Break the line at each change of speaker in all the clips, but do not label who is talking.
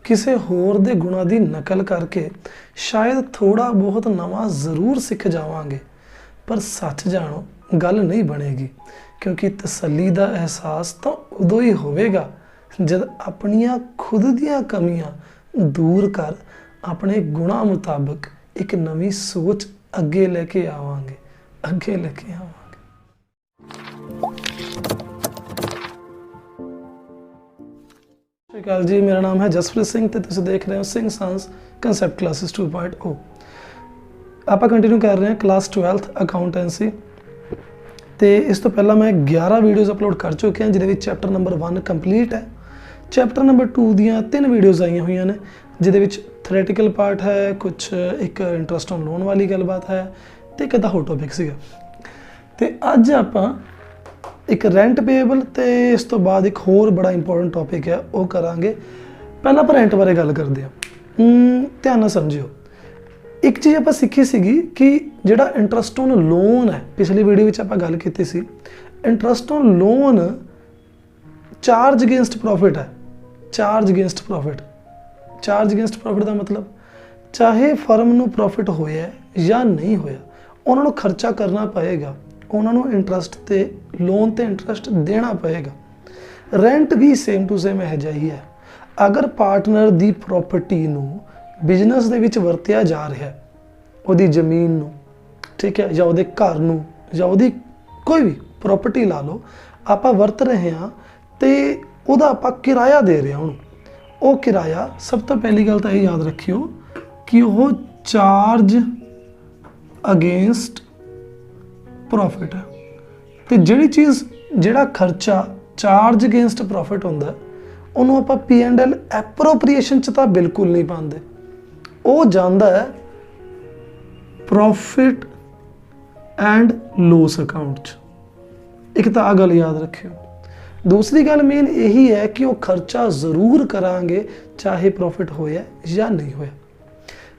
ਕਿਸੇ ਹੋਰ ਦੇ ਗੁਣਾਂ ਦੀ ਨਕਲ ਕਰਕੇ ਸ਼ਾਇਦ ਥੋੜਾ ਬਹੁਤ ਨਵਾਂ ਜ਼ਰੂਰ ਸਿੱਖ ਜਾਵਾਂਗੇ, ਪਰ ਸੱਚ ਜਾਣੋ ਗੱਲ ਨਹੀਂ ਬਣੇਗੀ, ਕਿਉਂਕਿ ਤਸੱਲੀ ਦਾ ਅਹਿਸਾਸ ਤਾਂ ਉਦੋਂ ਹੀ ਹੋਵੇਗਾ ਜਦ ਆਪਣੀਆਂ ਖੁਦ ਦੀਆਂ ਕਮੀਆਂ ਦੂਰ ਕਰ ਆਪਣੇ ਗੁਣਾਂ ਮੁਤਾਬਕ ਇੱਕ ਨਵੀਂ ਸੋਚ ਅੱਗੇ ਲੈ ਕੇ ਆਵਾਂਗੇ। ਸਤਿ ਸ਼੍ਰੀ ਅਕਾਲ ਜੀ, ਮੇਰਾ ਨਾਮ ਹੈ ਜਸਪ੍ਰੀਤ ਸਿੰਘ ਤੇ ਤੁਸੀਂ ਦੇਖ ਰਹੇ ਹੋ ਸਿੰਘ ਸਨਸ ਕਨਸੈਪਟ ਕਲਾਸਿਸ 2.0। ਆਪਾਂ ਕੰਟੀਨਿਊ ਕਰ ਰਹੇ ਹਾਂ ਕਲਾਸ 12th ਅਕਾਊਂਟੈਂਸੀ ਤੇ ਇਸ ਤੋਂ ਪਹਿਲਾਂ ਮੈਂ 11 ਵੀਡੀਓਜ਼ ਅਪਲੋਡ ਕਰ ਚੁੱਕਿਆ ਜਿਹਦੇ ਵਿੱਚ ਚੈਪਟਰ ਨੰਬਰ 1 ਕੰਪਲੀਟ ਹੈ। ਚੈਪਟਰ ਨੰਬਰ 2 ਦੀਆਂ 3 ਵੀਡੀਓਜ਼ ਆਈਆਂ ਹੋਈਆਂ ਨੇ ਜਿਹਦੇ ਵਿੱਚ ਥਿਓਰੈਟੀਕਲ ਪਾਰਟ ਹੈ, ਕੁਝ ਇੱਕ ਇੰਟਰਸਟ ਔਨ ਲੋਨ ਵਾਲੀ ਗੱਲਬਾਤ ਹੈ ਤੇ ਇੱਕ ਅੱਧਾ ਹੋਰ ਟੌਪਿਕ ਸੀਗਾ। ਤੇ ਅੱਜ ਆਪਾਂ ਇੱਕ ਰੈਂਟ ਪੇਏਬਲ ਤੇ ਇਸ ਤੋਂ ਬਾਅਦ ਇੱਕ ਹੋਰ ਬੜਾ ਇੰਪੋਰਟੈਂਟ ਟੌਪਿਕ ਹੈ ਉਹ ਕਰਾਂਗੇ। ਪਹਿਲਾਂ ਆਪਾਂ ਰੈਂਟ ਬਾਰੇ ਗੱਲ ਕਰਦੇ ਹਾਂ। ਧਿਆਨ ਨਾਲ ਸਮਝਿਓ, ਇੱਕ ਚੀਜ਼ ਆਪਾਂ ਸਿੱਖੀ ਸੀਗੀ ਕਿ ਜਿਹੜਾ ਇੰਟਰਸਟ ਔਨ ਲੋਨ ਹੈ, ਪਿਛਲੀ ਵੀਡੀਓ ਵਿੱਚ ਆਪਾਂ ਗੱਲ ਕੀਤੀ ਸੀ, interest on loan charge against profit ਹੈ। ਚਾਰਜ ਅਗੇਂਸਟ ਪ੍ਰੋਫਿਟ ਦਾ ਮਤਲਬ ਚਾਹੇ ਫਰਮ ਨੂੰ ਪ੍ਰੋਫਿਟ ਹੋਇਆ ਜਾਂ ਨਹੀਂ ਹੋਇਆ, ਉਹਨਾਂ ਨੂੰ ਖਰਚਾ ਕਰਨਾ ਪਏਗਾ, ਉਹਨਾਂ ਨੂੰ ਇੰਟਰਸਟ ਤੇ ਲੋਨ ਤੇ ਇੰਟਰਸਟ ਦੇਣਾ ਪਏਗਾ। ਰੈਂਟ ਵੀ ਸੇਮ ਟੂ ਸੇਮ ਇਹੋ ਜਿਹਾ ਹੀ ਹੈ। ਅਗਰ ਪਾਰਟਨਰ ਦੀ ਪ੍ਰੋਪਰਟੀ ਨੂੰ ਬਿਜ਼ਨਸ ਦੇ ਵਿੱਚ ਵਰਤਿਆ ਜਾ ਰਿਹਾ, ਉਹਦੀ ਜ਼ਮੀਨ ਨੂੰ, ਠੀਕ ਹੈ, ਜਾਂ ਉਹਦੇ ਘਰ ਨੂੰ, ਜਾਂ ਉਹਦੀ ਕੋਈ ਵੀ ਪ੍ਰੋਪਰਟੀ ਲਾ ਲਓ, ਆਪਾਂ ਵਰਤ ਰਹੇ ਹਾਂ ਤੇ ਉਹਦਾ ਆਪਾਂ ਕਿਰਾਇਆ ਦੇ ਰਹੇ ਹਾਂ ਉਹਨੂੰ, ਉਹ ਕਿਰਾਇਆ ਸਭ ਤੋਂ ਪਹਿਲੀ ਗੱਲ ਤਾਂ ਇਹ ਯਾਦ ਰੱਖਿਓ ਕਿ ਉਹ ਚਾਰਜ ਅਗੇਂਸਟ ਪ੍ਰੋਫਿਟ ਹੈ। ਤੇ ਜਿਹੜੀ ਚੀਜ਼, ਜਿਹੜਾ ਖਰਚਾ ਚਾਰਜ ਅਗੇਂਸਟ ਪ੍ਰੋਫਿਟ ਹੁੰਦਾ ਉਹਨੂੰ ਆਪਾਂ P&L ਐਪਰੋਪਰੀਏਸ਼ਨ 'ਚ ਤਾਂ ਬਿਲਕੁਲ ਨਹੀਂ ਪਾਉਂਦੇ, ਉਹ ਜਾਂਦਾ ਹੈ ਪ੍ਰੋਫਿਟ ਐਂਡ ਲੋਸ ਅਕਾਊਂਟ 'ਚ। ਇੱਕ ਤਾਂ ਆਹ ਗੱਲ ਯਾਦ ਰੱਖਿਓ। ਦੂਸਰੀ ਗੱਲ ਮੇਨ ਇਹੀ ਹੈ ਕਿ ਉਹ ਖਰਚਾ ਜ਼ਰੂਰ ਕਰਾਂਗੇ ਚਾਹੇ ਪ੍ਰੋਫਿਟ ਹੋਇਆ ਜਾਂ ਨਹੀਂ ਹੋਇਆ।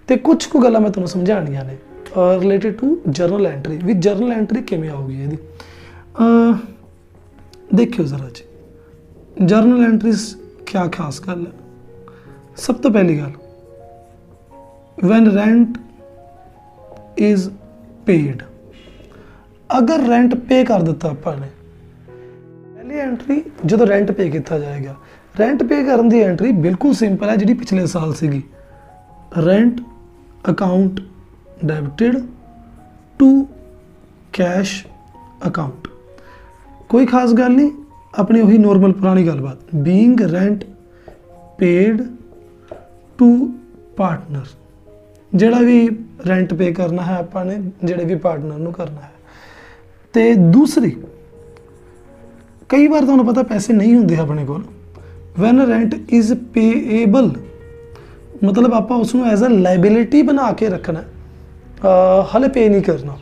ਤੇ ਕੁਝ ਕੁ ਗੱਲਾਂ ਮੈਂ ਤੁਹਾਨੂੰ ਸਮਝਾਉਣੀਆਂ ਨੇ ਰਿਲੇਟਡ ਟੂ ਜਰਨਲ ਐਂਟਰੀ। ਵੀ ਜਰਨਲ ਐਂਟਰੀ ਕਿਵੇਂ ਆਊਗੀ ਇਹਦੀ, ਦੇਖਿਓ ਜ਼ਰਾ ਜੀ। ਜਰਨਲ ਐਂਟਰੀਜ਼ ਕਿਆ ਖਾਸ ਗੱਲ ਹੈ। ਸਭ ਤੋਂ ਪਹਿਲੀ ਗੱਲ, ਵੈਨ ਰੈਂਟ ਇਜ਼ ਪੇਡ, ਅਗਰ ਰੈਂਟ ਪੇ ਕਰ ਦਿੱਤਾ ਆਪਾਂ ਨੇ, ਪਹਿਲੀ ਐਂਟਰੀ ਜਦੋਂ ਰੈਂਟ ਪੇ ਕੀਤਾ ਜਾਏਗਾ। ਰੈਂਟ ਪੇ ਕਰਨ ਦੀ ਐਂਟਰੀ ਬਿਲਕੁਲ ਸਿੰਪਲ ਹੈ, ਜਿਹੜੀ ਪਿਛਲੇ ਸਾਲ ਸੀਗੀ, rent account debited to cash account. ਕੋਈ ਖਾਸ ਗੱਲ ਨਹੀਂ, ਆਪਣੀ ਉਹੀ ਨੋਰਮਲ ਪੁਰਾਣੀ ਗੱਲਬਾਤ, being rent paid to partner. ਜਿਹੜਾ ਵੀ ਰੈਂਟ ਪੇ ਕਰਨਾ ਹੈ ਆਪਾਂ ਨੇ, ਜਿਹੜੇ ਵੀ ਪਾਰਟਨਰ ਨੂੰ ਕਰਨਾ ਹੈ। ਤੇ ਦੂਸਰੀ, ਕਈ ਵਾਰ ਤੁਹਾਨੂੰ ਪਤਾ ਪੈਸੇ ਨਹੀਂ ਹੁੰਦੇ ਆਪਣੇ ਕੋਲ, ਵੈਨ ਰੈਂਟ ਇਜ਼ ਪੇਏਬਲ, ਮਤਲਬ ਆਪਾਂ ਉਸ ਨੂੰ ਐਜ਼ ਅ ਲਾਇਬਿਲਿਟੀ ਬਣਾ ਕੇ ਰੱਖਣਾ, ਹਲੇ ਪੇ ਨਹੀਂ ਕਰਨਾ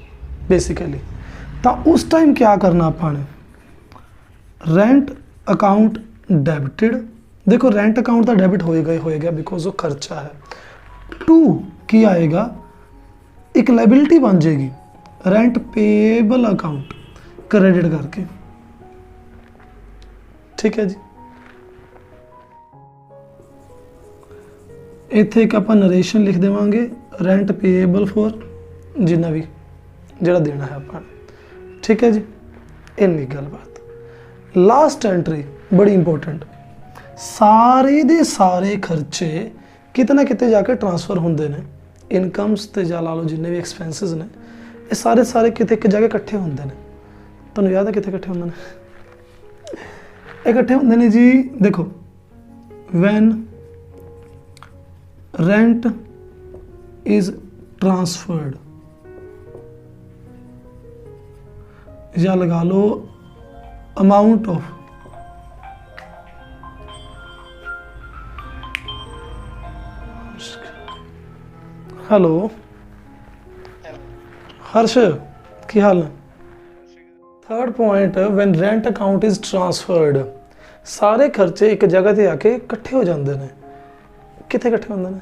ਬੇਸਿਕਲੀ। ਤਾਂ ਉਸ ਟਾਈਮ ਕਿਆ ਕਰਨਾ ਆਪਾਂ ਨੇ, ਰੈਂਟ ਅਕਾਊਂਟ ਡੈਬਿਟਡ। ਦੇਖੋ ਰੈਂਟ ਅਕਾਊਂਟ ਤਾਂ ਡੈਬਿਟ ਹੋਏਗਾ ਹੀ ਹੋਏਗਾ ਬਿਕੋਜ਼ ਉਹ ਖਰਚਾ ਹੈ। ਟੂ ਕੀ ਆਏਗਾ, ਇੱਕ ਲਾਇਬਿਲਿਟੀ ਬਣ ਜਾਏਗੀ, ਰੈਂਟ ਪੇਏਬਲ ਅਕਾਊਂਟ ਕ੍ਰੈਡਿਟ ਕਰਕੇ। ਠੀਕ ਹੈ ਜੀ। ਇੱਥੇ ਇੱਕ ਆਪਾਂ ਨਰੇਸ਼ਨ ਲਿਖ ਦੇਵਾਂਗੇ, ਰੈਂਟ ਪੇਏਬਲ ਫॉर ਜਿੰਨਾ ਵੀ ਜਿਹੜਾ ਦੇਣਾ ਹੈ ਆਪਾਂ। ਠੀਕ ਹੈ ਜੀ, ਇੰਨੀ ਗੱਲਬਾਤ। ਲਾਸਟ ਐਂਟਰੀ ਬੜੀ ਇੰਪੋਰਟੈਂਟ, ਸਾਰੇ ਦੇ ਸਾਰੇ ਖਰਚੇ ਕਿਤੇ ਨਾ ਕਿਤੇ ਜਾ ਕੇ ਟ੍ਰਾਂਸਫਰ ਹੁੰਦੇ ਨੇ। ਇਨਕਮਸ ਤੇ ਜਾਂ ਲਾ ਲਓ ਜਿੰਨੇ ਵੀ ਐਕਸਪੈਂਸਿਸ ਨੇ, ਇਹ ਸਾਰੇ ਕਿਤੇ ਇੱਕ ਜਗ੍ਹਾ ਇਕੱਠੇ ਹੁੰਦੇ ਨੇ। ਤੁਹਾਨੂੰ ਯਾਦ ਹੈ ਕਿੱਥੇ ਇਕੱਠੇ ਹੁੰਦੇ ਨੇ? ਇਕੱਠੇ ਹੁੰਦੇ ਨੇ ਜੀ, ਦੇਖੋ, ਵੈਨ rent is transferred, या लगा लो amount of हेलो हर्ष, की हाल है? Third point, when rent account is transferred, सारे खर्चे एक जगह ते आके इकट्ठे हो जाते हैं। कितने इकट्ठे होंगे ने?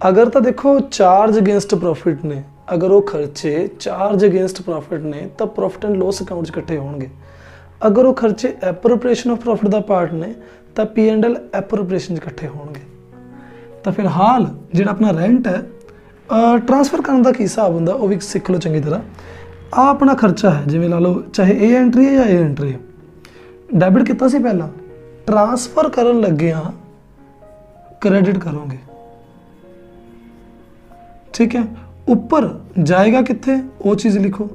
अगर तो देखो चार्ज अगेंस्ट प्रॉफिट ने, अगर वो खर्चे चार्ज अगेंस्ट प्रॉफिट ने तो प्रॉफिट एंड लॉस अकाउंट इकट्ठे होंगे। अगर वो खर्चे एप्रोप्रिएशन ऑफ प्रॉफिट का पार्ट ने तो P&L एप्रोप्रिएशन इकट्ठे होंगे। ਤਾਂ ਫਿਲਹਾਲ ਜਿਹੜਾ ਆਪਣਾ ਰੈਂਟ ਹੈ ट्रांसफर करने का की हिसाब होंगे वो भी सीख लो चंगी तरह। आ अपना खर्चा है जिमें ला लो चाहे ए एंट्री है या ए एंट्री है। डेबिट कितना सी पहला, ट्रांसफर करन लगे हाँ क्रेडिट करोगे, ठीक है। ऊपर जाएगा कितने वो चीज़ लिखो,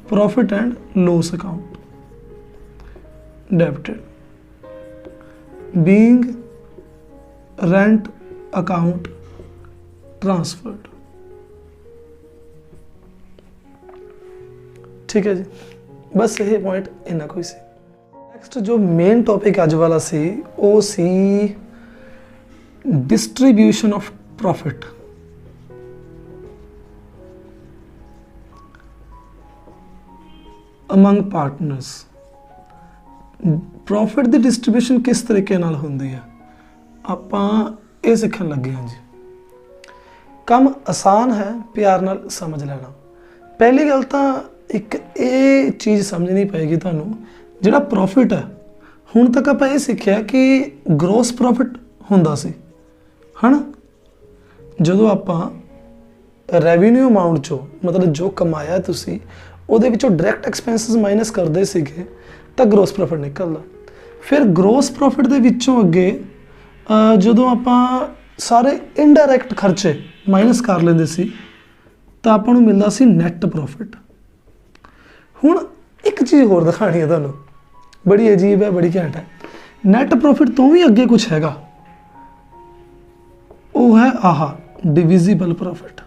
profit and loss account debited being rent account transferred, ठीक है जी। बस यही पॉइंट इन्ना कोई सी। नैक्सट जो मेन टॉपिक अज वाला सी वो सी distribution of profit. Among partners profit की डिस्ट्रीब्यूशन किस तरीके नाल हुंदी है आपां ये सीखण लगे हाँ जी। काम आसान है, प्यार नाल समझ लेना। पहली गल तो एक ये चीज़ समझनी पेगी तुहानू, जिहड़ा प्रॉफिट है हुण तक आपां ये सीखिया कि ग्रोस प्रॉफिट हुंदा सी, है ना। जदों आपां रेवेन्यू अमाउंट चो मतलब जो कमाया तुसी उहदे विचों डायरैक्ट एक्सपेंसिस माइनस करदे सीगे तां ग्रोस प्रॉफिट निकलदा। फिर ग्रोस प्रॉफिट दे विचों अगे जदों आपां सारे इनडायरैक्ट खर्चे माइनस कर लेंदे सी तां आपां नूं मिलदा सी नैट प्रॉफिट। हुण एक चीज़ होर दिखानी है तुहानूं, बड़ी अजीब है, बड़ी घैंट है। नैट प्रॉफिट तो भी अगे कुछ हैगा, वो है आह डिविजिबल प्रॉफिट।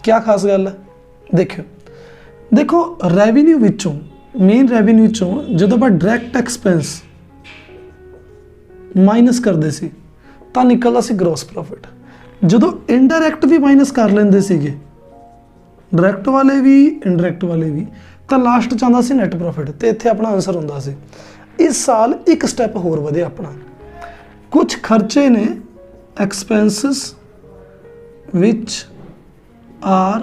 क्या खास गल है, देखो रेवेन्यू विचों मेन रेवेन्यू चों जदों आपां डायरैक्ट एक्सपेंस माइनस करते सी तां निकलदा सी ग्रोस प्रॉफिट। जदों इनडायरैक्ट भी माइनस कर लेंदे सीगे, डायरैक्ट वाले भी इनडायरैक्ट वाले भी, तो लास्ट च आंदा सी नैट प्रॉफिट। तो इत्थे अपना आंसर हुंदा सी। इस साल एक स्टैप होर वधिया अपना, कुछ खर्चे ने expenses which are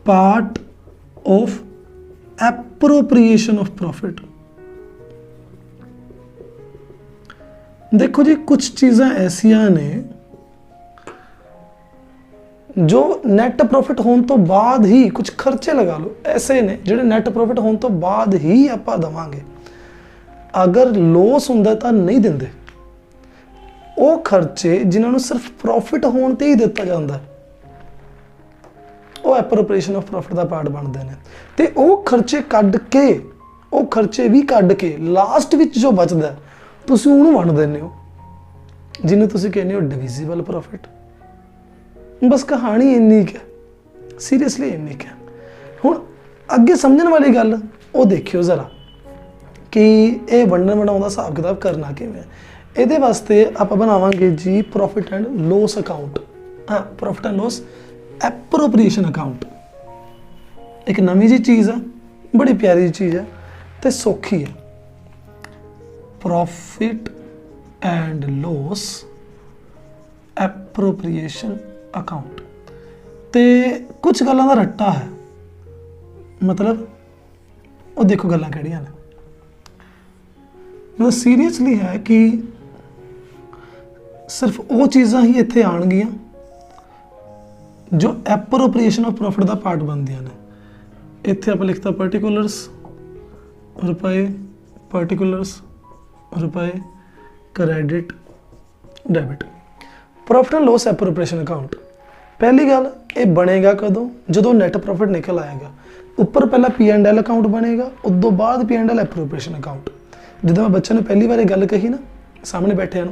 part of appropriation of profit. देखो जी कुछ चीज़ां ऐसियां ने जो नैट प्रॉफिट होने तो बाद ही, कुछ खर्चे लगा लो ऐसे ने ਜਿਹੜੇ नैट प्रॉफिट होने तो बाद ही ਆਪਾਂ दवांगे। अगर लॉस ਹੁੰਦਾ ਤਾਂ नहीं ਦਿੰਦੇ। ਉਹ खर्चे जिन्होंने सिर्फ प्रॉफिट होने ते ही दिता जाता है वो एप्रोप्रिएशन ऑफ प्रॉफिट का पार्ट बनते हैं। तो वो खर्चे कढ़ के, वो खर्चे भी कढ़ के लास्ट विच जो बचता है तुसीं उहनूं वंड दिंदे हो, जिन्हों तुसीं कहने हो डिविजिबल प्रॉफिट। बस कहानी इन्नी है, सीरीयसली इन्नी है। हुण अगे समझण वाली गल वो देखियो जरा कि ये वंडण वंडाउण दा हिसाब किताब करना किवें। इहदे वास्ते आपां बनावांगे जी प्रॉफिट एंड लॉस अकाउंट। हाँ, profit and loss appropriation account एक नवीं जी चीज़ है, बड़ी प्यारी जी चीज़ है तो सौखी है। Profit and loss appropriation account. तो कुछ गल्लां दा रट्टा है, मतलब वो देखो गल्लां किहड़ियां ने, मतलब सीरियसली है कि सिर्फ वो चीज़ां ही इत्थे आउणगियां जो एप्रोप्रिएशन ऑफ प्रॉफिट का पार्ट बनदियां ने। इत्थे आपां लिखता पर्टिकुलर्स रुपए, पर्टिकुलर्स रुपए, credit debit. Profit and loss appropriation account पहली गल ये बनेगा कदों, जदों नैट प्रॉफिट निकल आएगा। ऊपर पहला P&L अकाउंट बनेगा, उदों बाद P&L एप्रोप्रिएशन अकाउंट। जो मैं बच्चे ने पहली बार गल कही ना सामने बैठे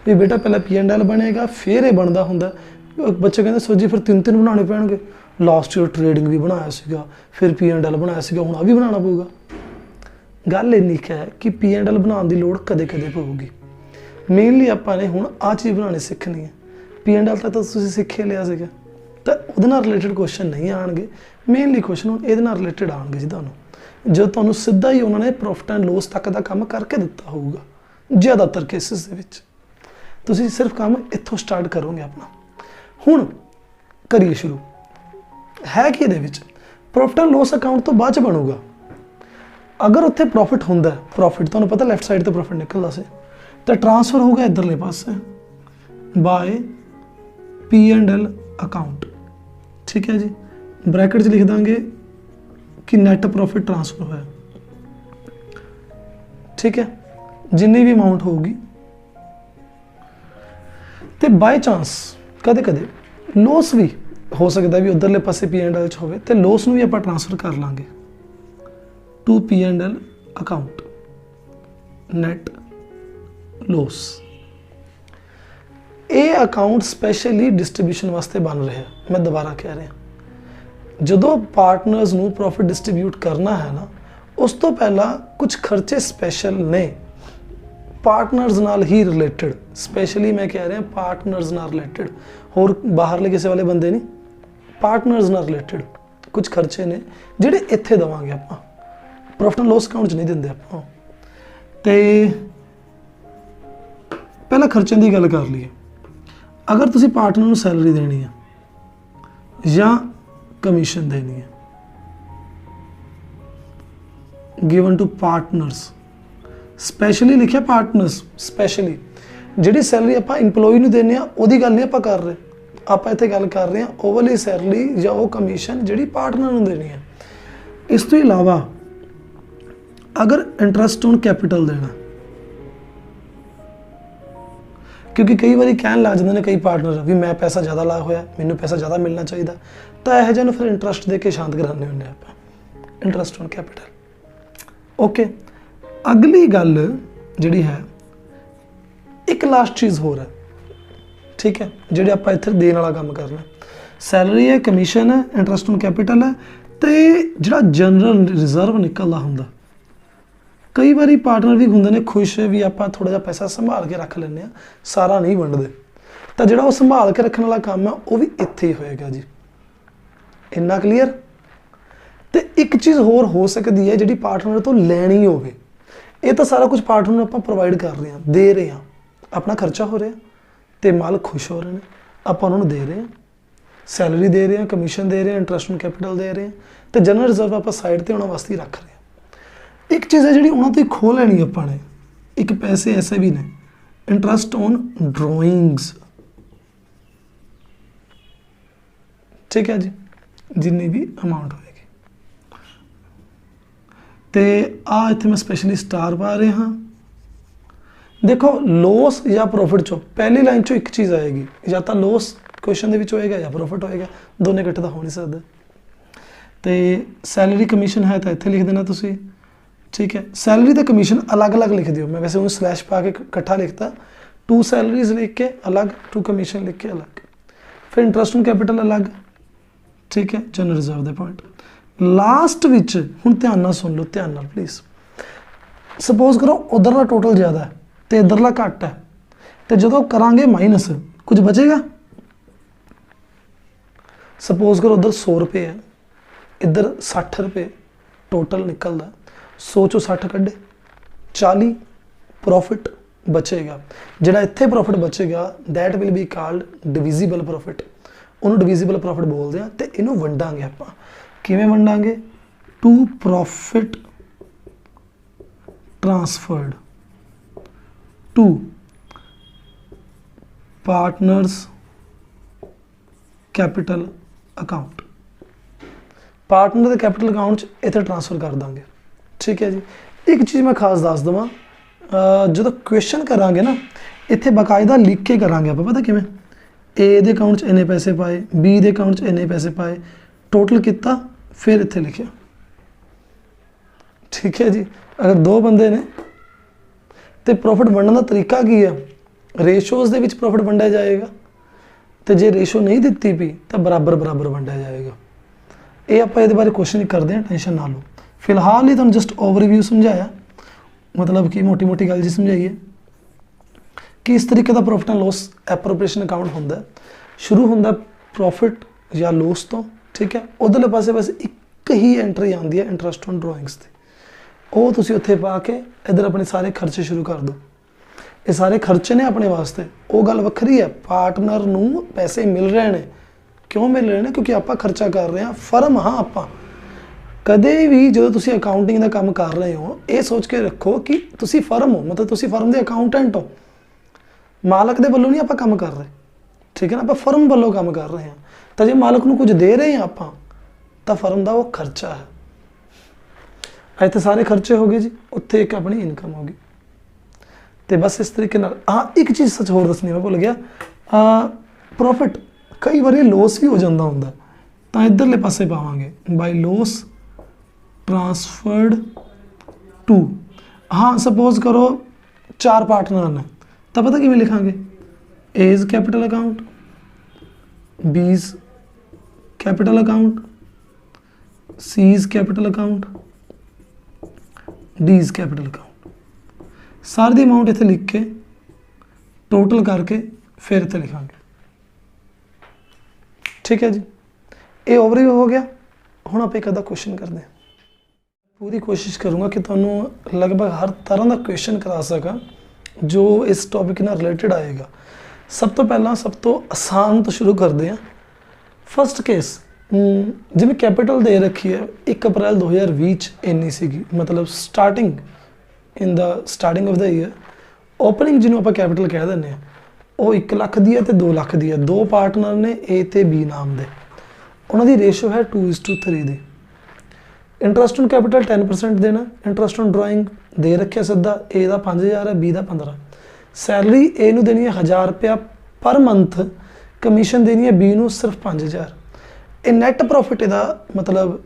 भी बेटा पहला P&L बनेगा फिर ये बनता होंगे। बच्चे कहते सो जी फिर तीन तीन बनाने पैणगे, लास्ट ईयर ट्रेडिंग भी बनाया सीगा, फिर P&L बनाया सीगा, हुण आ भी बनाना पऊगा। गल इन्नी है कि P&L बनाने की लोड़ कदे कदे पऊगी। मेनली आपां ने हुण आ चीज़ बनानी सीखनी है। P&L तक तो तुसीं सीख ही लिया सीगा, तो उहदे नाल रिलेटेड क्वेश्चन नहीं आएंगे। मेनली क्वेश्चन हुण इहदे नाल रिलेटेड आएंगे जी तुहानूं, जो तुहानूं सीधा ही उन्होंने प्रॉफिट एंड लॉस तक का काम करके दिता होगा। ज़्यादातर केसिस दे विच तुसीं सिर्फ काम इत्थों स्टार्ट करोगे अपना। हुण करिए शुरू है कि इहदे विच प्रॉफिट एंड लॉस अकाउंट तो बाद च बनूगा। अगर उत्थे प्रॉफिट हुंदा है, प्रॉफिट तुहानूं पता लैफ्ट साइड तो प्रॉफिट निकलदा सी, तो ट्रांसफर होगा इधरले पासे बाय P&L अकाउंट। ठीक है जी, ब्रैकेट च लिख देंगे कि नैट प्रॉफिट ट्रांसफर होया। ठीक है, जिन्नी भी अमाउंट होगी तो बाय चांस कदे कदे लॉस भी हो सकता भी उधरले पासे P&L च होवे, तो लॉस नूं भी आपां ट्रांसफर कर लांगे to P&L account net loss. ये अकाउंट स्पैशली डिस्ट्रीब्यूशन वास्ते बन रहा है। मैं दोबारा कह रहा, जो पार्टनर्स नूं प्रॉफिट डिस्ट्रीब्यूट करना है ना, उस तो पहला कुछ खर्चे स्पैशल ने पार्टनर्स नाल ही रिलेटेड, स्पैशली मैं कह रहा पार्टनर्स नाल रिलेटेड, होर बाहरले किसी वाले बंदे नहीं, पार्टनर्स नाल रिलेटेड कुछ खर्चे ने जिहड़े इत्थे देवांगे आपां, प्रॉफिट एंड लॉस अकाउंट च नहीं दिंदे आपां। ते पहला खर्चों की गल कर लीए, अगर तुसी पार्टनर नूं सैलरी देनी है या कमीशन देनी है, गिवन टू पार्टनर्स, स्पैशली लिखिया पार्टनर्स, स्पैशली जिहड़ी सैलरी आपां इंपलॉई नूं देने उहदी गल नहीं आपां कर रहे, आपां इत्थे गल कर रहे हैं ओवरली सैलरी या वो कमीशन जिहड़ी पार्टनर नूं देनी है। इस तो इलावा अगर इंटरस्ट ऑन कैपिटल देना, क्योंकि कई बार कहन लग जाते हैं कई पार्टनर भी मैं पैसा ज़्यादा लाया होया, मैनू पैसा ज़्यादा मिलना चाहिए, तो यह जिहा फिर इंटरस्ट दे के शांत कराने होंगे आप, इंटरस्ट ऑन कैपिटल। ओके, अगली गल जिहड़ी है एक लास्ट चीज़ होर है। ठीक है, जिहड़े आप इत्थे देण वाला काम करना, सैलरी है, कमीशन है, इंटरस्ट ऑन कैपिटल है, तो जिहड़ा जनरल रिजर्व निकलदा हुंदा, कई बार पार्टनर भी होंगे ने खुश भी आप थोड़ा जिहा पैसा संभाल के रख लें, सारा नहीं वंडते, तो जो संभाल के रखने वाला काम है वह भी इत्थे ही होएगा जी। इन्ना क्लीयर। तो एक चीज़ होर हो सकती है जी पार्टनर तो लैनी होवे, ये तो सारा कुछ पार्टनर आप प्रोवाइड कर रहे हैं, दे रहे हैं, अपना खर्चा हो रहा, तो माल खुश हो रहे हैं, आप उन्होंने दे रहे हैं, सैलरी दे रहे हैं, कमीशन दे रहे हैं, इंटरस्ट ऑन कैपिटल दे रहे हैं, तो जनरल रिजर्व आप साइड पर उन्होंने वास्ते ही रख रहे हैं। एक चीज़ है जी उन्होंने तो खो लैनी अपने, एक पैसे ऐसे भी ने इंटरस्ट ऑन ड्रॉइंग्स। ठीक है जी, जिन्नी भी अमाउंट होएगी, तो आ इत्थे मैं स्पेशली स्टार पा रहा हाँ। देखो लॉस या प्रॉफिट चो पहली लाइन चो एक चीज़ आएगी, या तो लॉस क्वेश्चन दे विच होएगा या प्रॉफिट होएगा, दोनों इकट्ठे तो हो नहीं सकते। तो सैलरी कमीशन है तो इत्थे लिख देना तुसी। ठीक है, सैलरी तो कमीशन अलग अलग लिख दियो, मैं वैसे उन्हें स्लैश पा के इकट्ठा लिखता, टू सैलरीज लिख के अलग, टू कमीशन लिख के अलग, फिर इंटरस्ट ऑन कैपिटल अलग। ठीक है, जनरल रिजर्व दे पॉइंट लास्ट विच। हुण ध्यान नाल सुन लो, ध्यान नाल प्लीज़। सपोज करो उधरला टोटल ज़्यादा है तो इधरला घट है, तो जो करांगे माइनस कुछ बचेगा। सपोज करो उधर 100 रुपये है, इधर 60 रुपये टोटल निकलता, 100 चो 60 कढ़े 40 प्रॉफिट बचेगा। जिहड़ा इत्थे प्रॉफिट बचेगा that will be called divisible profit, उन्होंने डिविजिबल प्रॉफिट बोलते हैं। तो इनू वंडांगे आपां, किवें वंडांगे? To profit transferred to partners capital account, partner के कैपिटल अकाउंट इत्थे ट्रांसफर कर देंगे। ठीक है जी, एक चीज़ मैं खास दस देवां, जो क्वेश्चन करांगे ना इत्थे बाकायदा लिख के करांगे आप, पता किवें? ए दे अकाउंट इन्ने पैसे पाए, बी दे अकाउंट इन्ने पैसे पाए, टोटल कितना फिर इत्थे लिखिया। ठीक है जी, अगर दो बंदे ने तो प्रॉफिट वंडण का तरीका की है, रेशोज़ दे विच प्रॉफिट वंडिया जाएगा, तो जे रेशो नहीं दिती भी तो बराबर बराबर वंडिया जाएगा। ये आप ये बारे क्वेश्चन करते हैं, टेंशन ना लो। फिलहाल ही तुहानूं जस्ट ओवरव्यू समझाया, मतलब कि मोटी मोटी गल जी समझाइए कि इस तरीके का profit and loss appropriation account होंदा है। शुरू होंदा प्रॉफिट या लॉस तो, ठीक है, उधरले पासे बस एक ही एंट्री आती है इंटरस्ट ऑन ड्रॉइंग्स की, वो तुसी उत्थे पा के इधर अपने सारे खर्चे शुरू कर दो। ये सारे खर्चे ने अपने वास्ते, वो गल वखरी है, पार्टनर नूं पैसे मिल रहे हैं। क्यों मिल रहे हैं? क्योंकि आप खर्चा कर रहे हैं। फर्म हाँ आप ਕਦੇ ਵੀ ਜਦੋਂ ਤੁਸੀਂ ਅਕਾਊਂਟਿੰਗ ਦਾ ਕੰਮ ਕਰ ਰਹੇ ਹੋ ਇਹ ਸੋਚ ਕੇ ਰੱਖੋ ਕਿ ਤੁਸੀਂ ਫਰਮ ਹੋ, ਮਤਲਬ ਤੁਸੀਂ ਫਰਮ ਦੇ ਅਕਾਊਂਟੈਂਟ ਹੋ, ਮਾਲਕ ਦੇ ਵੱਲੋਂ ਨਹੀਂ ਆਪਾਂ ਕੰਮ ਕਰ ਰਹੇ, ਠੀਕ ਹੈ ਨਾ, ਆਪਾਂ ਫਰਮ ਵੱਲੋਂ ਕੰਮ ਕਰ ਰਹੇ ਹਾਂ। ਤਾਂ ਜੇ ਮਾਲਕ ਨੂੰ ਕੁਝ ਦੇ ਰਹੇ ਹਾਂ ਆਪਾਂ ਤਾਂ ਫਰਮ ਦਾ ਉਹ ਖਰਚਾ ਹੈ। ਇੱਥੇ ਸਾਰੇ ਖਰਚੇ ਹੋ ਗਏ ਜੀ, ਉੱਥੇ ਇੱਕ ਆਪਣੀ ਇਨਕਮ ਹੋ ਗਈ। ਤੇ ਬਸ ਇਸ ਤਰੀਕੇ ਨਾਲ ਹਾਂ ਇੱਕ ਚੀਜ਼ ਸੱਚ ਹੋਰ ਦੱਸਣੀ ਮੈਂ ਭੁੱਲ ਗਿਆ, ਪ੍ਰੋਫਿਟ ਕਈ ਵਾਰੀ ਲੋਸ ਵੀ ਹੋ ਜਾਂਦਾ ਹੁੰਦਾ, ਤਾਂ ਇੱਧਰਲੇ ਪਾਸੇ ਪਾਵਾਂਗੇ ਬਾਈ ਲੋਸ ਟ੍ਰਾਂਸਫਰਡ ਟੂ। ਹਾਂ ਸਪੋਜ਼ ਕਰੋ 4 ਪਾਰਟਨਰ ਨੇ ਤਾਂ ਪਤਾ ਕਿਵੇਂ ਲਿਖਾਂਗੇ, A's capital account, B's capital account, C's capital account, D's capital account. ਸਾਰੇ ਦੀ ਅਮਾਊਂਟ ਇੱਥੇ ਲਿਖ ਕੇ ਟੋਟਲ ਕਰਕੇ ਫਿਰ ਇੱਥੇ ਲਿਖਾਂਗੇ, ਠੀਕ ਹੈ ਜੀ। ਇਹ ਓਵਰਵਿਊ ਹੋ ਗਿਆ। ਹੁਣ ਆਪਾਂ ਇੱਕ ਅੱਧਾ ਕੁਐਸਚਨ ਕਰਦੇ ਹਾਂ। ਪੂਰੀ ਕੋਸ਼ਿਸ਼ ਕਰੂੰਗਾ ਕਿ ਤੁਹਾਨੂੰ ਲਗਭਗ ਹਰ ਤਰ੍ਹਾਂ ਦਾ ਕੁਐਸਚਨ ਕਰਾ ਸਕਾਂ ਜੋ ਇਸ ਟੌਪਿਕ ਨਾਲ ਰਿਲੇਟਡ ਆਏਗਾ। ਸਭ ਤੋਂ ਪਹਿਲਾਂ ਸਭ ਤੋਂ ਆਸਾਨ ਤੋਂ ਸ਼ੁਰੂ ਕਰਦੇ ਹਾਂ। ਫਸਟ ਕੇਸ, ਜਿਵੇਂ ਕੈਪੀਟਲ ਦੇ ਰੱਖੀ ਹੈ 1 ਅਪ੍ਰੈਲ 2020 ਚ ਇੰਨੀ ਸੀਗੀ, ਮਤਲਬ starting in the starting of the year opening ਜਿਹਨੂੰ ਆਪਾਂ ਕੈਪੀਟਲ ਕਹਿ ਦਿੰਦੇ ਹਾਂ ਉਹ 1 ਲੱਖ ਦੀ ਹੈ ਤੇ 2 ਲੱਖ ਦੀ ਹੈ। 2 ਪਾਰਟਨਰ ਨੇ A ਤੇ B ਨਾਮ ਦੇ, ਉਹਨਾਂ ਦੀ ਰੇਸ਼ੋ ਹੈ 2:3 ਦੀ। ਇੰਟਰਸਟ ਔਨ ਕੈਪੀਟਲ 10% ਦੇਣਾ। ਇੰਟਰਸਟ ਔਨ ਡਰਾਇੰਗ ਦੇ ਰੱਖਿਆ ਸਿੱਧਾ, A ਦਾ 5000 ਹੈ, B ਦਾ 15। ਸੈਲਰੀ A ਨੂੰ ਦੇਣੀ ਹੈ 1000 ਰੁਪਇਆ ਪਰ ਮੰਥ, ਕਮਿਸ਼ਨ ਦੇਣੀ ਹੈ B ਨੂੰ ਸਿਰਫ 5000। ਇਹ ਨੈਟ ਪ੍ਰੋਫਿਟ ਇਹਦਾ ਮਤਲਬ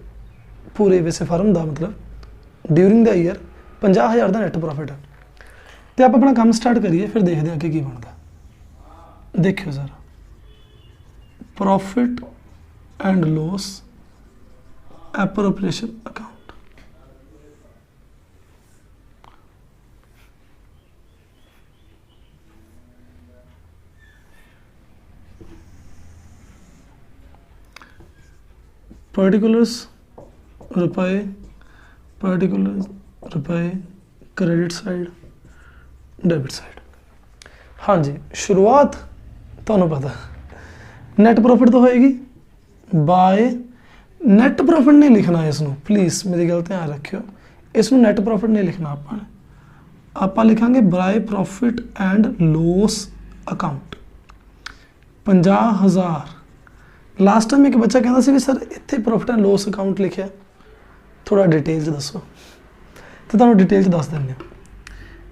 ਪੂਰੇ ਵੈਸੇ ਫਰਮ ਦਾ ਮਤਲਬ ਡਿਊਰਿੰਗ ਦਾ ਈਅਰ 50000 ਦਾ ਨੈਟ ਪ੍ਰੋਫਿਟ ਹੈ। ਤੇ ਆਪਾਂ ਆਪਣਾ ਕੰਮ ਸਟਾਰਟ ਕਰੀਏ, ਫਿਰ ਦੇਖਦੇ ਹਾਂ ਕਿ ਕੀ ਬਣਦਾ। ਦੇਖਿਓ ਜ਼ਰਾ, profit and loss appropriation account. Particulars रुपए, पर्टिकुलर रुपए, क्रेडिट साइड, डेबिट साइड। हाँ जी, शुरुआत ਤੁਹਾਨੂੰ ਪਤਾ ਨੈਟ ਪ੍ਰੋਫਿਟ ਤੋਂ ਹੋਏਗੀ ਬਾय ਨੈਟ ਪ੍ਰੋਫਿਟ नहीं लिखना है इसनों, प्लीज़ मेरी गल ध्यान रखियो, इसनों नैट प्रॉफिट नहीं लिखना। आप लिखांगे by profit and loss account 50,000। Last time एक बच्चा कहता सी भी सर इत्थे प्रॉफिट एंड लॉस अकाउंट लिखिया, थोड़ा डिटेल च दसो, तो तुहानूं डिटेल च दस दिंदे।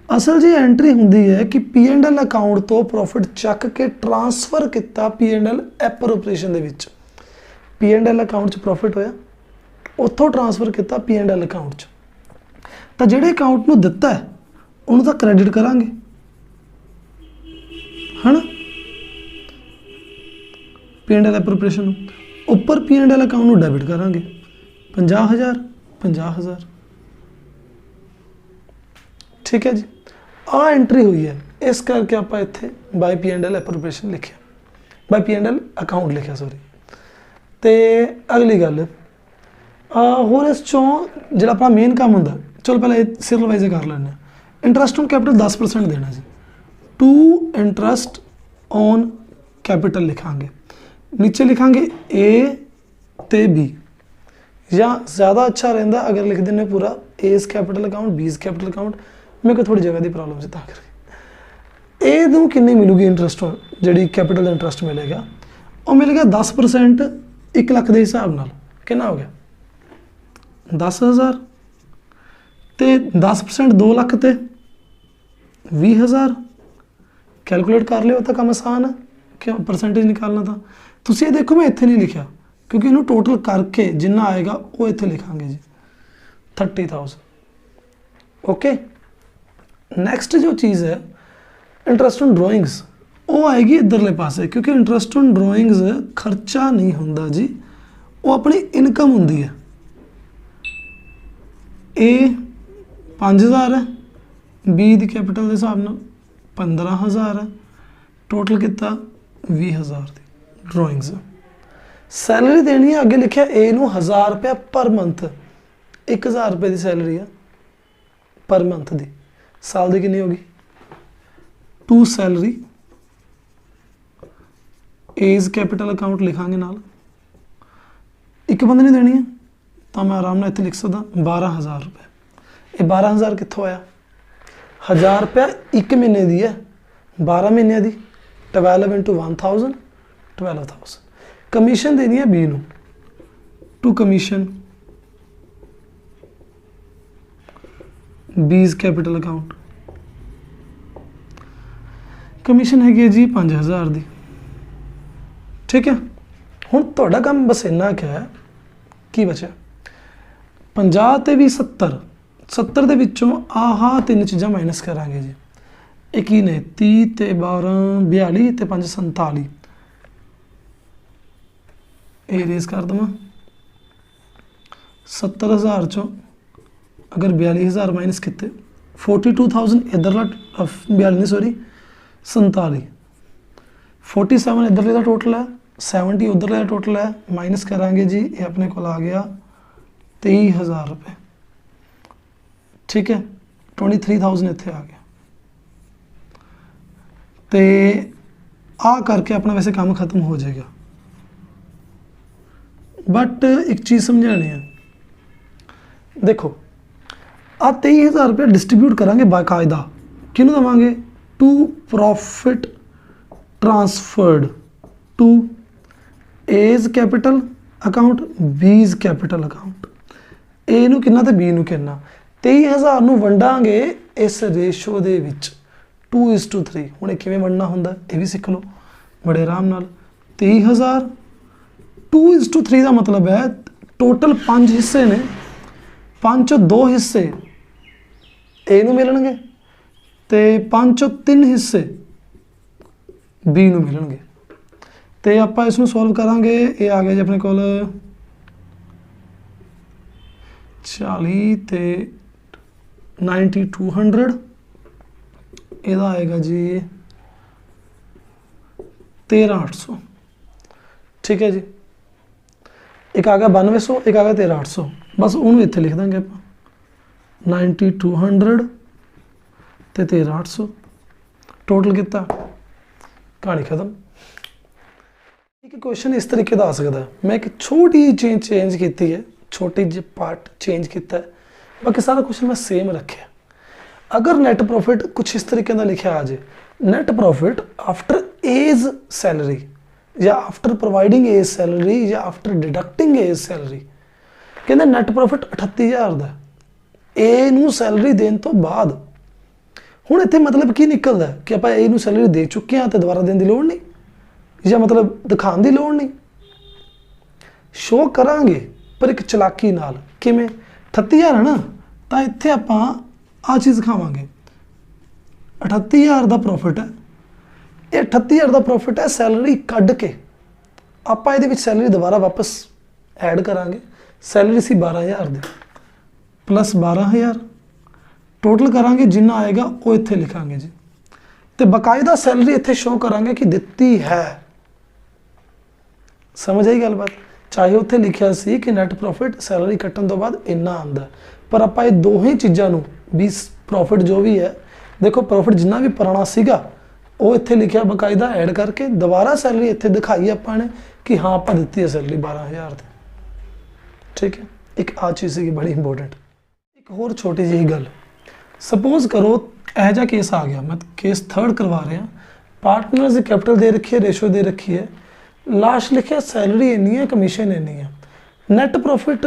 असल जी एंट्री होंदी है कि P&L अकाउंट तो प्रॉफिट चक के ट्रांसफर किया P&L एप्रोप्रिएशन दे विच। P&L अकाउंट च प्रॉफिट होया, उत्थों ट्रांसफर किया P&L अकाउंट च, तो जिहड़े अकाउंट नूं दिता है उन्होंने तो क्रेडिट करांगे है ना, P&L एप्रोप्रिएशन उपर P&L अकाउंट नूं डेबिट करांगे 50,000 50,000। ठीक है जी, आ एंट्री हुई है, इस करके आप इत्थे बाय P&L एप्रोप्रिएशन लिखिया, बाय P&L अकाउंट लिखिया सॉरी। तो अगली गल होर इस चों जिहड़ा अपना मेन काम हुंदा, चलो पहले सीरियल वाइज कर लैंदे हां। इंटरस्ट ऑन कैपिटल 10% देना जी, टू इंटरस्ट ऑन कैपिटल लिखांगे, नीचे लिखांगे A ते B, या ज़्यादा अच्छा रहिंदा अगर लिख देने पूरा A's capital account B's capital account. मेरे को थोड़ी जगह की प्रॉब्लम से करके ए नूं किन्नी मिलूगी इंटरस्ट जी कैपिटल का इंटरस्ट मिलेगा, वो मिलेगा 10% 1 लाख के हिसाब नाल कितना हो गया 10,000, तो 10% 2 लाख ते 20,000। कैलकुलेट कर लियो, तो काम आसान है, क्यों परसेंटेज निकालना था। तुसीं ये देखो मैं इत्थे नहीं लिखा क्योंकि इन्हूं टोटल करके जिन्ना आएगा वो इत्थे लिखांगे जी 30,000। ओके, नैक्सट जो चीज़ है इंटरस्ट ऑन ड्राइंग्स, वो आएगी इधरले पासे, क्योंकि इंटरस्ट ऑन ड्राइंग्स खर्चा नहीं होंदा जी, वो अपनी इनकम होंदी है। ए 5,000 है, बी दी कैपिटल के हिसाब नाल 15,000 है, टोटल कितना 20,000 की ड्राइंग्स। सैलरी देनी है, अगे लिखा ए नूं 1,000 रुपया पर मंथ, 1,000 रुपये की सैलरी है पर मंथ दी, साल की कितनी होगी to salary as capital account लिखांगे नाल, एक बंदे ने देनी है तो मैं आराम नाल इत्थे लिख सकदा 12,000 रुपए। ये 12,000 कित्थों आया? 1000 रुपया एक महीने दी है, 12 महीने दी, 12 इंटू 1000 12,000। कमीशन देनी है बी नू, to commission B's capital account. Commission हैगी जी 5,000 दी, ठीक है। हुण तुहाडा काम बस इन्ना क्या है की बचा 50 ते भी 70 दे विचों आह तीन चीज़ां माइनस करांगे जी। एक ही ने 30 ते 12 42 ते 5 47, ये रेस कर देवां 70,000 चों अगर 42,000 माइनस किते 42,000 इधरला 42 नहीं सॉरी 47, 47 इधरले का टोटल है, 70 उधरले का टोटल है, माइनस करांगे जी ये अपने को आ गया 23,000 रुपये, ठीक है। 23,000 इत्थे आ गया ते आ करके अपना वैसे काम खत्म हो जाएगा। बट एक चीज़ समझानी है, देखो आ 23,000 रुपया डिस्ट्रीब्यूट करांगे बाकायदा, किनू देवांगे? To profit transferred to as capital account B's capital account. ए नू किन्ना ते बी नू किन्ना? 23,000 नू वंडांगे इस रेशो दे विच 2:3। हुण किवें वंडना हुंदा ये भी सीख लो बड़े आराम नाल। 23,000 2:3 का मतलब है टोटल 5 हिस्से ने, 5 चों 2 हिस्से ए नू मिलणगे ते 5 चों 3 हिस्से बी नू मिलणगे। ते आपां इसनू सॉल्व करांगे, ये आ गया जी अपने कोल 40 ते 9200, ਇਹਦਾ आएगा जी 13,800, ठीक है जी। एक आ गया 9200, एक आ गया 13,800, बस उन्होंने इत्थे लिख देंगे आप 9200 ते 13,800 टोटल कितना, कहानी खत्म। एक क्वेश्चन इस तरीके का आ सकता है, मैं एक छोटी चेंज की है, छोटी जी पार्ट चेंज किया है, बाकी सारा क्वेश्चन मैं सेम रखे। अगर नैट प्रॉफिट कुछ इस तरीके का लिखा आ जाए, net profit after A's salary या आफ्टर प्रोवाइडिंग एज सैलरी या आफ्टर डिडक्टिंग एज सैलरी, कहते नैट प्रॉफिट 38,000 का ए नू सैलरी देने तो बाद। हुण इत्थे मतलब की निकलदा है कि आपां ए नू सैलरी दे चुके हैं तो दोबारा देने की लोड़ नहीं, या मतलब दिखाने की लोड़ नहीं, शो करांगे पर एक चलाकी नाल। किवें 38,000 है ना, तो इत्थे आपां आ चीज़ दिखावांगे 38,000 का प्रॉफिट है, ये 38,000 का प्रॉफिट है सैलरी कढ़ के, आपां इहदे विच सैलरी दोबारा वापस ऐड करांगे। सैलरी सी 12,000 दी प्लस 12,000 टोटल करांगे, जिन्ना आएगा वो इत्थे लिखांगे जी, तो बकायदा सैलरी इत्थे शो करांगे कि दित्ती है। समझ आई गलबात? चाहे उत्थे लिखिया सी कि नैट प्रॉफिट सैलरी कट्टन तो बाद इन्ना आंदा, पर आपां ये दो ही चीज़ों नूं भी प्रॉफिट जो भी है, देखो प्रॉफिट जिन्ना भी पुराना सीगा वो इत्थे लिखिया बकायदा ऐड करके दोबारा सैलरी इत्थे दिखाई आपां ने कि हाँ आपां दित्ती है सैलरी 12,000 दी, ठीक है। एक आ चीज़ है बड़ी इंपोर्टेंट। एक होर छोटी जी गल, सपोज करो यह जा केस आ गया, मैं केस 3rd करवा रहा, पार्टनर्स की कैपिटल दे रखी है, रेशो दे रखी है, लास्ट लिखे सैलरी इन्नी है, कमीशन इन्नी है, नैट प्रॉफिट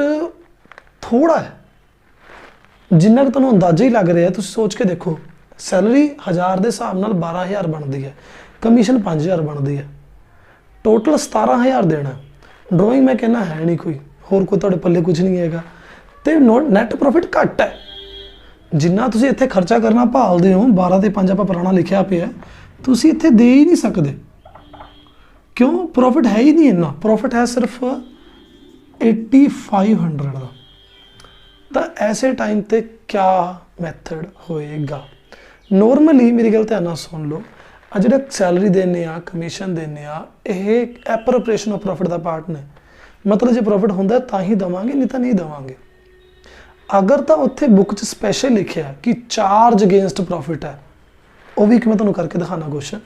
थोड़ा है, जिन्ना कि तुहानूं अंदाजा ही लग रहा है। तुसीं सोच के देखो, सैलरी 1000 के हिसाब नाल 12,000 बनती है, कमीशन 5,000 बनती है, टोटल 17,000 देना। ड्रॉइंग मैं कहना है नहीं कोई होर कोई तुहाडे पल्ले कुछ नहीं हैगा, तो नैट प्रॉफिट घट है, जिन्ना तुसीं इत्थे खर्चा करना भालदे हो 12 ते 5 आपां पुराना लिखिया पिया, तुसीं इत्थे दे ही नहीं सकते। क्यों? प्रॉफिट है ही नहीं इन्ना, प्रॉफिट है सिर्फ 8,500 का। तो ऐसे टाइम पे क्या मैथड होएगा? नॉर्मली मेरी गल ध्यान नाल सुन लो, जो सैलरी देने आ, कमीशन देने आ, ये एप्रोप्रिएशन ऑफ प्रॉफिट का पार्ट ने, मतलब जो प्रॉफिट होंदा है तां ही देवांगे, नहीं तो नहीं देवांगे। अगर तो उत्थे बुक च स्पैशल लिखिया कि चार्ज अगेंस्ट प्रॉफिट है, वो भी एक मैं तुहानूं करके दिखाना क्वेश्चन,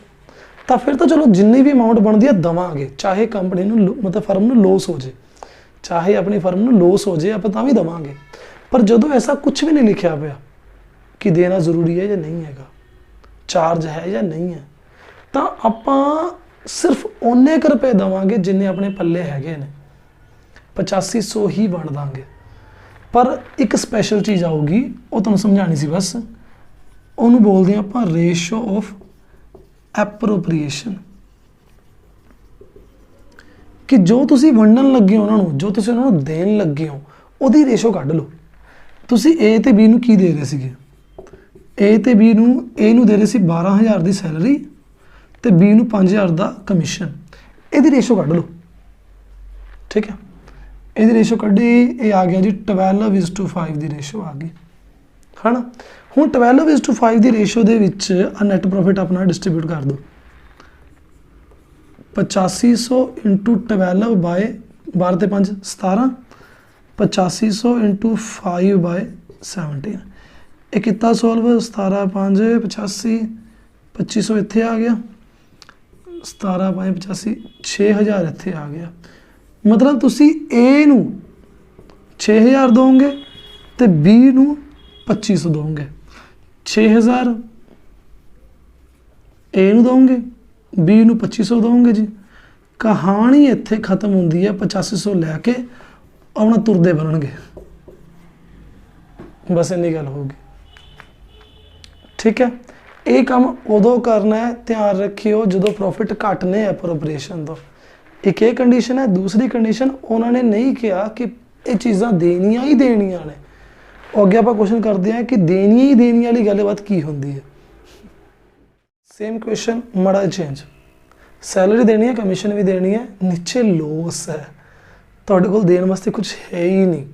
तो फिर तो चलो जिन्नी भी अमाउंट बनती है देवांगे, चाहे कंपनी नूं मतलब फर्म नूं लॉस हो जाए, ਚਾਹੇ ਆਪਣੀ ਫਰਮ ਨੂੰ ਲੋਸ ਹੋ ਜਾਏ ਆਪਾਂ ਤਾਂ ਵੀ ਦੇਵਾਂਗੇ, ਪਰ ਜਦੋਂ ਐਸਾ ਕੁਝ ਵੀ ਨਹੀਂ ਲਿਖਿਆ ਪਿਆ ਕਿ ਦੇਣਾ ਜ਼ਰੂਰੀ ਹੈ ਜਾਂ ਨਹੀਂ ਹੈਗਾ, ਚਾਰਜ ਹੈ ਜਾਂ ਨਹੀਂ ਹੈ, ਤਾਂ ਆਪਾਂ ਸਿਰਫ ਓਨੇ ਕੁ ਰੁਪਏ ਦੇਵਾਂਗੇ ਜਿੰਨੇ ਆਪਣੇ ਪੱਲੇ ਹੈਗੇ ਨੇ, 8500 ਹੀ ਵੰਡ ਦਾਂਗੇ। ਪਰ ਇੱਕ ਸਪੈਸ਼ਲ ਚੀਜ਼ ਆਊਗੀ, ਉਹ ਤੁਹਾਨੂੰ ਸਮਝਾਣੀ ਸੀ ਬਸ, ਉਹਨੂੰ ਬੋਲਦੇ ਹਾਂ ਆਪਾਂ ਰੇਸ਼ੋ ਆਫ ਐਪਰੋਪਰੀਏਸ਼ਨ। ਕਿ ਜੋ ਤੁਸੀਂ ਵੰਡਣ ਲੱਗੇ ਹੋ ਉਹਨਾਂ ਨੂੰ, ਜੋ ਤੁਸੀਂ ਉਹਨਾਂ ਨੂੰ ਦੇਣ ਲੱਗੇ ਹੋ, ਉਹਦੀ ਰੇਸ਼ੋ ਕੱਢ ਲਓ। ਤੁਸੀਂ A ਤੇ B ਨੂੰ ਕੀ ਦੇ ਰਹੇ ਸੀਗੇ? A ਤੇ B ਨੂੰ, A ਨੂੰ ਦੇ ਰਹੇ ਸੀ 12000 ਦੀ ਸੈਲਰੀ ਤੇ B ਨੂੰ 5000 ਦਾ ਕਮਿਸ਼ਨ। ਇਹਦੀ ਰੇਸ਼ੋ ਕੱਢ ਲਓ, ਠੀਕ ਹੈ। ਇਹਦੀ ਰੇਸ਼ੋ ਕੱਢੀ, ਇਹ ਆ ਗਿਆ ਜੀ 12:5 ਦੀ ਰੇਸ਼ੋ ਆ ਗਈ, ਹੈ ਨਾ। ਹੁਣ 12:5 ਦੀ ਰੇਸ਼ੋ ਦੇ ਵਿੱਚ ਨੈਟ ਪ੍ਰੋਫਿਟ ਆਪਣਾ ਡਿਸਟਰੀਬਿਊਟ ਕਰ ਦਿਓ। 8500 × 12 ਬਾਏ 12 ਤੇ 5 17, 8500 × 5 ਬਾਏ 17। ਇਹ ਕੀਤਾ ਸੋਲਵ, 17 5 85, 2500 ਇੱਥੇ ਆ ਗਿਆ, 17 5 85, 6000 ਇੱਥੇ ਆ ਗਿਆ। ਮਤਲਬ ਤੁਸੀਂ A ਨੂੰ 6000 ਦੋਗੇ ਤੇ B ਨੂੰ 2500 ਦੋਗੇ। 6000 A ਨੂੰ ਦੋਗੇ, B ਨੂੰ 2500 ਦੋਗੇ ਜੀ। ਕਹਾਣੀ ਇੱਥੇ ਖਤਮ ਹੁੰਦੀ ਹੈ। 8500 ਲੈ ਕੇ ਆਪਣਾ ਤੁਰਦੇ ਬਣਨਗੇ, ਬਸ ਇੰਨੀ ਗੱਲ ਹੋਊਗੀ, ਠੀਕ ਹੈ। ਇਹ ਕੰਮ ਉਦੋਂ ਕਰਨਾ ਹੈ, ਧਿਆਨ ਰੱਖਿਓ, ਜਦੋਂ ਪ੍ਰੋਫਿਟ ਘੱਟ ਨੇ ਐਪਰੋਪਰੀਏਸ਼ਨ ਤੋਂ। ਇੱਕ ਇਹ ਕੰਡੀਸ਼ਨ ਹੈ। ਦੂਸਰੀ ਕੰਡੀਸ਼ਨ, ਉਹਨਾਂ ਨੇ ਨਹੀਂ ਕਿਹਾ ਕਿ ਇਹ ਚੀਜ਼ਾਂ ਦੇਣੀਆਂ ਹੀ ਦੇਣੀਆਂ ਨੇ। ਉਹ ਅੱਗੇ ਆਪਾਂ ਕੁਐਸਚਨ ਕਰਦੇ ਹਾਂ ਕਿ ਦੇਣੀਆਂ ਹੀ ਦੇਣੀਆਂ ਵਾਲੀ ਗੱਲਬਾਤ ਕੀ ਹੁੰਦੀ ਹੈ। ਸੇਮ ਕੁਐਸਚਨ, ਮੜਾ ਚੇਂਜ। ਸੈਲਰੀ ਦੇਣੀ ਹੈ, ਕਮਿਸ਼ਨ ਵੀ ਦੇਣੀ ਹੈ, ਨੀਚੇ ਲੋਸ ਹੈ, ਤੁਹਾਡੇ ਕੋਲ ਦੇਣ ਵਾਸਤੇ ਕੁਝ ਹੈ ਹੀ ਨਹੀਂ,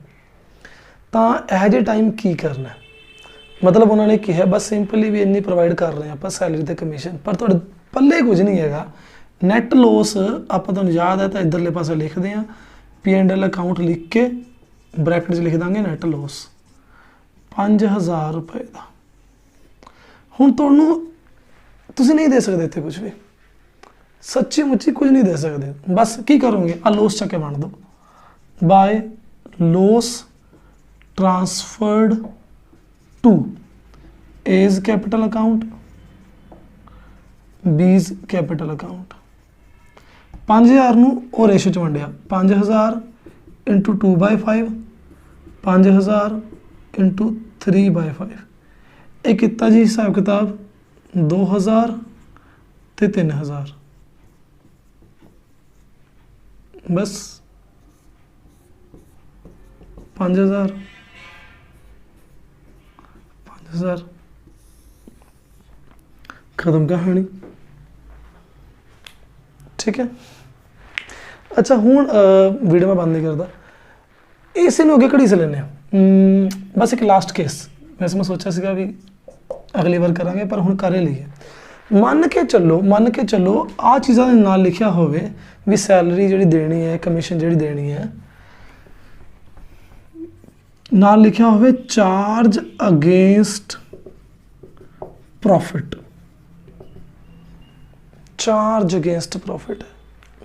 ਤਾਂ ਇਹ ਜਿਹੇ ਟਾਈਮ ਕੀ ਕਰਨਾ? ਮਤਲਬ ਉਹਨਾਂ ਨੇ ਕਿਹਾ ਬਸ ਸਿੰਪਲੀ ਵੀ ਇੰਨੀ ਪ੍ਰੋਵਾਈਡ ਕਰ ਰਹੇ ਹਾਂ ਆਪਾਂ ਸੈਲਰੀ ਤੇ ਕਮਿਸ਼ਨ, ਪਰ ਤੁਹਾਡੇ ਪੱਲੇ ਕੁਝ ਨਹੀਂ ਹੈਗਾ। ਨੈਟ ਲੋਸ ਆਪਾਂ ਤੁਹਾਨੂੰ ਯਾਦ ਹੈ ਤਾਂ ਇੱਧਰਲੇ ਪਾਸੇ ਲਿਖਦੇ ਹਾਂ, P&L ਅਕਾਊਂਟ ਲਿਖ ਕੇ ਬ੍ਰੈਕਟ 'ਚ ਲਿਖ ਦਾਂਗੇ ਨੈਟ ਲੋਸ 5000 ਰੁਪਏ ਦਾ। ਹੁਣ ਤੁਹਾਨੂੰ, ਤੁਸੀਂ ਨਹੀਂ ਦੇ ਸਕਦੇ ਇੱਥੇ ਕੁਝ ਵੀ, ਸੱਚੀ ਮੁੱਚੀ ਕੁਝ ਨਹੀਂ ਦੇ ਸਕਦੇ। ਬਸ ਕੀ ਕਰੋਗੇ, ਆ ਲੋਸ ਚੱਕੇ ਬਣ ਦੋ, by loss transferred to A's capital account, B's capital account. 5000 ਨੂੰ ਉਹ ਰੇਸ਼ੋ 'ਚ ਵੰਡਿਆ, 5000 × 2/5, 5000 × 3/5। ਇਹ ਕੀਤਾ ਜੀ ਹਿਸਾਬ ਕਿਤਾਬ 2000 ਤੇ 3000, ਬਸ 5000 ਖਤਮ ਕਹਾਣੀ, ਠੀਕ ਹੈ। ਅੱਛਾ, ਹੁਣ ਵੀਡੀਓ ਮੈਂ ਬੰਦ ਨਹੀਂ ਕਰਦਾ, ਇਸੇ ਨੂੰ ਅੱਗੇ ਘੜੀ ਲੈਂਦੇ ਹਾਂ। ਬਸ ਇੱਕ ਲਾਸਟ ਕੇਸ, ਵੈਸੇ ਮੈਂ ਸੋਚਿਆ ਸੀਗਾ ਵੀ ਅਗਲੀ ਵਾਰ ਕਰਾਂਗੇ, ਪਰ ਹੁਣ ਕਰ ਹੀ ਲਈਏ। ਮੰਨ ਕੇ ਚੱਲੋ ਆਹ ਚੀਜ਼ਾਂ ਦੇ ਨਾਲ ਲਿਖਿਆ ਹੋਵੇ ਵੀ ਸੈਲਰੀ ਜਿਹੜੀ ਦੇਣੀ ਹੈ, ਕਮਿਸ਼ਨ ਜਿਹੜੀ ਦੇਣੀ ਹੈ, ਨਾਲ ਲਿਖਿਆ ਹੋਵੇ charge against profit. Charge against profit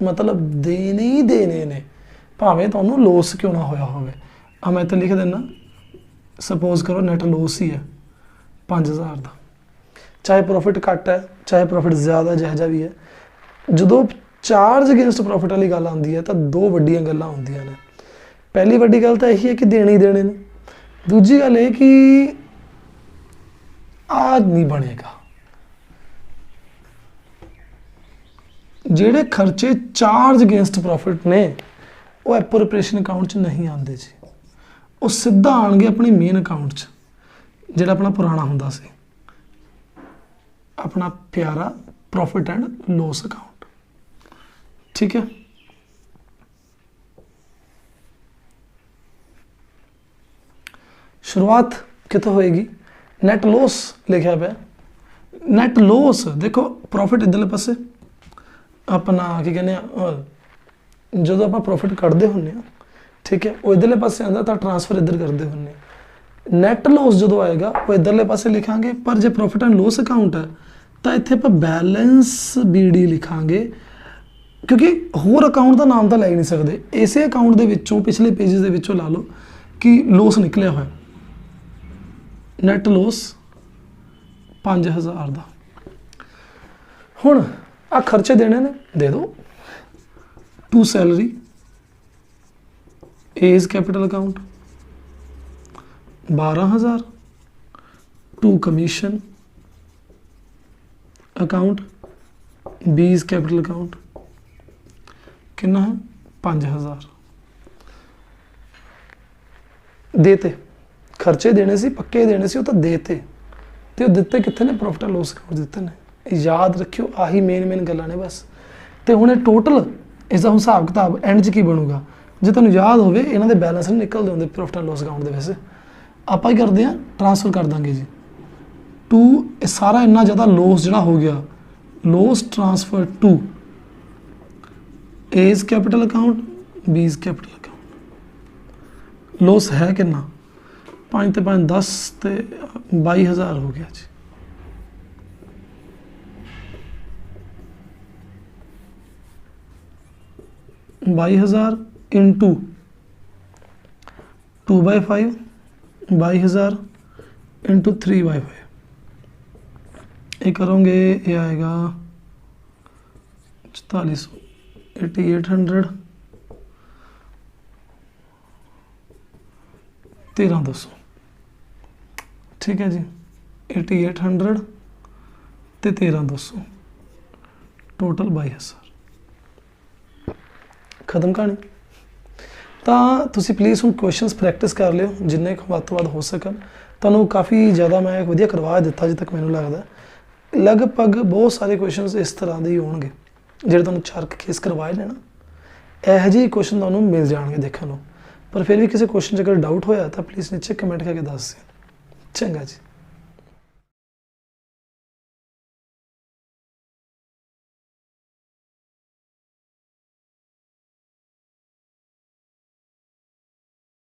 ਮਤਲਬ ਦੇਣੇ ਹੀ ਦੇਣੇ ਨੇ, ਭਾਵੇਂ ਤੁਹਾਨੂੰ ਲੋਸ ਕਿਉਂ ਨਾ ਹੋਇਆ ਹੋਵੇ। ਆ ਮੈਂ ਇੱਥੇ ਲਿਖ ਦਿੰਦਾ, ਸਪੋਜ਼ ਕਰੋ ਨੈਟ ਲੋਸ ਹੀ ਹੈ 5000 ਦਾ, ਚਾਹੇ ਪ੍ਰੋਫਿਟ ਘੱਟ ਹੈ ਚਾਹੇ ਪ੍ਰੋਫਿਟ ਜ਼ਿਆਦਾ, ਜਿਹੋ ਜਿਹਾ ਵੀ ਹੈ। ਜਦੋਂ ਚਾਰਜ ਅਗੇਂਸਟ ਪ੍ਰੋਫਿਟ ਵਾਲੀ ਗੱਲ ਆਉਂਦੀ ਹੈ ਤਾਂ ਦੋ ਵੱਡੀਆਂ ਗੱਲਾਂ ਹੁੰਦੀਆਂ ਨੇ। ਪਹਿਲੀ ਵੱਡੀ ਗੱਲ ਤਾਂ ਇਹੀ ਹੈ ਕਿ ਦੇਣੇ ਹੀ ਦੇਣੇ ਨੇ। ਦੂਜੀ ਗੱਲ ਇਹ ਕਿ ਆਹ ਨਹੀਂ ਬਣੇਗਾ। ਜਿਹੜੇ ਖਰਚੇ ਚਾਰਜ ਅਗੇਂਸਟ ਪ੍ਰੋਫਿਟ ਨੇ ਉਹ ਐਪਰੋਪਰੀਏਸ਼ਨ ਅਕਾਊਂਟ 'ਚ ਨਹੀਂ ਆਉਂਦੇ ਜੀ, ਉਹ ਸਿੱਧਾ ਆਉਣਗੇ ਆਪਣੀ ਮੇਨ ਅਕਾਊਂਟ 'ਚ, ਜਿਹੜਾ ਆਪਣਾ ਪੁਰਾਣਾ ਹੁੰਦਾ ਸੀ, ਆਪਣਾ ਪਿਆਰਾ ਪ੍ਰੋਫਿਟ ਐਂਡ ਲੋਸ ਅਕਾਊਂਟ, ਠੀਕ ਹੈ। ਸ਼ੁਰੂਆਤ ਕਿੱਥੋਂ ਹੋਏਗੀ? ਨੈਟ ਲੋਸ ਲਿਖਿਆ ਪਿਆ, ਨੈਟ ਲੋਸ ਦੇਖੋ, ਪ੍ਰੋਫਿਟ ਇੱਧਰਲੇ ਪਾਸੇ ਆਪਣਾ ਕੀ ਕਹਿੰਦੇ ਆ, ਜਦੋਂ ਆਪਾਂ ਪ੍ਰੋਫਿਟ ਕੱਢਦੇ ਹੁੰਦੇ ਹਾਂ, ਠੀਕ ਹੈ, ਉਹ ਇੱਧਰਲੇ ਪਾਸੇ ਆਉਂਦਾ ਤਾਂ ਟ੍ਰਾਂਸਫਰ ਇੱਧਰ ਕਰਦੇ ਹੁੰਦੇ ਹਾਂ। ਨੈਟ ਲੋਸ ਜਦੋਂ ਆਏਗਾ ਉਹ ਇੱਧਰਲੇ ਪਾਸੇ ਲਿਖਾਂਗੇ, ਪਰ ਜੇ ਪ੍ਰੋਫਿਟ ਐਂਡ ਲੋਸ ਅਕਾਊਂਟ ਹੈ ਤਾਂ ਇੱਥੇ ਆਪਾਂ ਬੈਲੈਂਸ BD ਲਿਖਾਂਗੇ, क्योंकि होर अकाउंट का नाम तो लै ही नहीं सकते, इसे अकाउंट के विचों पिछले पेजेस के विचों ला लो कि लॉस निकलिया हुआ नैट लॉस 5000 का। हुण आ खर्चे देने ने दे दो, to salary, A's is capital अकाउंट 12000, to commission account, B is capital अकाउंट कितना है 5000। देते खर्चे देने सी, पक्के देने सी, वो तो देते, तो दिते कितने ने प्रॉफिट एंड लॉस अकाउंट दिते ने। याद रखियो आही मेन गल्लां ने बस। तो हुणे टोटल इसका हुण हिसाब किताब एंड च की बनूगा, जे तुहानूं याद होवे इन्हां दे बैलेंस नहीं निकलदे हुंदे प्रॉफिट एंड लॉस अकाउंट दे। वैसे आपां ही करदे हां, ट्रांसफर कर दांगे जी टू सारा इन्ना ज़्यादा लॉस जिहड़ा हो गया, loss transfer to A is capital account, B is capital account. Loss है कितना 5 ते 5 10 ते 22000 हो गया जी। $22,000 इंटू 2/5, 22,000 इंटू 3/5, ये करोगे ये आएगा 4400, 8800, 13200। ठीक है जी, 8800 ते 13200, टोटल 22,000। खत्म कहानी। तो तुसी प्लीज़ हम क्वेश्चंस प्रैक्टिस कर लियो जिन्ने वध तो वध हो सकन। तुहानूं काफ़ी ज़्यादा मैं वधिया करवा दिता अजे तक, मैनूं लगदा लगभग बहुत सारे क्वेश्चंस इस तरह के होणगे जिहड़े तुहानूं चार केस करवाए ने ना, इहो ਜਿਹੇ क्वेश्चन तुहानूं मिल जाणगे देखण नूं। पर फिर भी किसी क्वेश्चन अगर डाउट होया तो प्लीज़ नीचे कमेंट करके दस दिओ। चंगा जी।